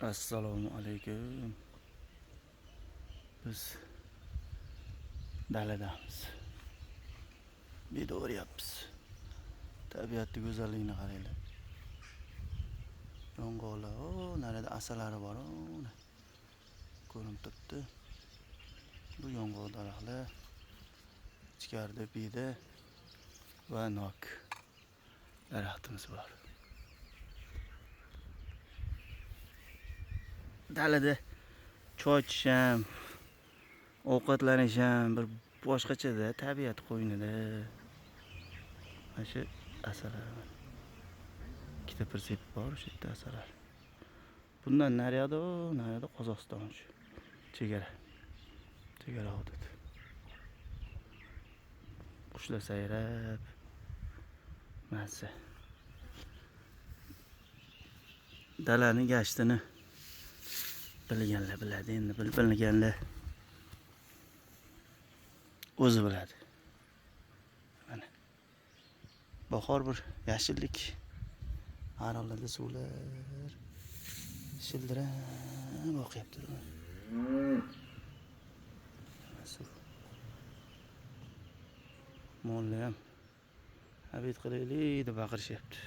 Assalomu alaykum. Biz daladamiz. Video o'ryapmiz. Tabiatning go'zalligini qaranglar. Yong'oqlar, narada asalari bor, ko'rinib turibdi. Bu yong'oq daraxtlar. Ichkarida biyda va nok daraxtimiz bor. Dalada choy ichisham, ovqatlanisham bir boshqachada, tabiat qo'ynida. Mana shu asalar. Ikkita persep bor o'sha yerda asalar. Bundan naryoqda Qozog'iston shu. Chegara hudud. Qushlar sayrab, mazza. Dalaning gashtini bilganlar biladi, endi bilmaganlar o'zi biladi. Mana bahor bir yashillik, arallarda suvlar shildirab oqyapti. Suv. Mollar ham habit qilaylik deb baqirishyapti.